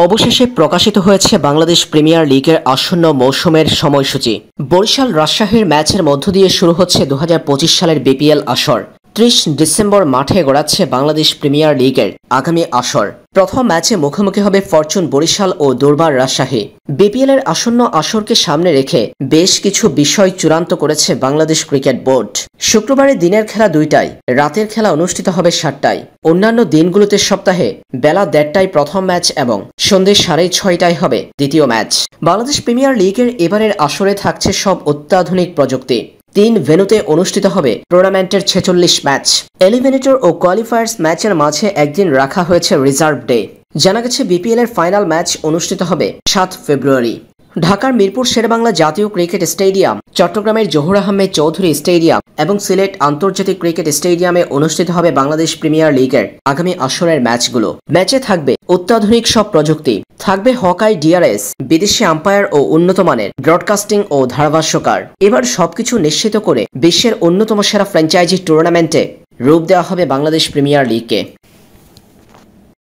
অবশেষে প্রকাশিত হয়েছে বাংলাদেশ প্রিমিয়ার লিগের আসন্ন মৌসুমের সময়সূচি। বরিশাল রাজশাহীর ম্যাচের মধ্য দিয়ে শুরু হচ্ছে 2025 সালের বিপিএল আসর। 30 ডিসেম্বর মাঠে গড়াচ্ছে বাংলাদেশ প্রিমিয়ার লিগের আগামী আসর। প্রথম ম্যাচে মুখোমুখি হবে ফরচুন বরিশাল ও দুর্বার রাজশাহী। বিপিএল এর আসন্ন আসরকে সামনে রেখে বেশ কিছু বিষয় চূড়ান্ত করেছে বাংলাদেশ ক্রিকেট বোর্ড। শুক্রবারে দিনের খেলা 2টায়, রাতের খেলা অনুষ্ঠিত হবে 7টায়। অন্যান্য দিনগুলোতে সপ্তাহে বেলা 1:30টায় প্রথম ম্যাচ এবং সন্ধ্যে 6:30টায় হবে দ্বিতীয় ম্যাচ। বাংলাদেশ প্রিমিয়ার লিগের এবারের আসরে থাকছে সব অত্যাধুনিক প্রযুক্তি। 3 ভেন্যুতে অনুষ্ঠিত হবে টুর্নামেন্টের 46 ম্যাচ। এলিমিনেটর ও কোয়ালিফায়ার্স ম্যাচের মাঝে একদিন রাখা হয়েছে রিজার্ভ ডে। জানা গেছে বিপিএল এর ফাইনাল ম্যাচ অনুষ্ঠিত হবে 7 ফেব্রুয়ারি। ঢাকার মিরপুর শেরেবাংলা জাতীয় ক্রিকেট স্টেডিয়াম, চট্টগ্রামের জহুর আহমেদ চৌধুরী স্টেডিয়াম এবং সিলেট আন্তর্জাতিক ক্রিকেট স্টেডিয়ামে অনুষ্ঠিত হবে বাংলাদেশ প্রিমিয়ার লিগের আগামী আসরের ম্যাচগুলো। ম্যাচে থাকবে অত্যাধুনিক সব প্রযুক্তি, থাকবে হকাই ডিআরএস, বিদেশি আম্পায়ার ও উন্নত মানের ব্রডকাস্টিং ও ধারাভাষ্যকার। এবার সবকিছু নিশ্চিত করে বিশ্বের অন্যতম সেরা ফ্র্যাঞ্চাইজি টুর্নামেন্টে রূপ দেওয়া হবে বাংলাদেশ প্রিমিয়ার লিগকে।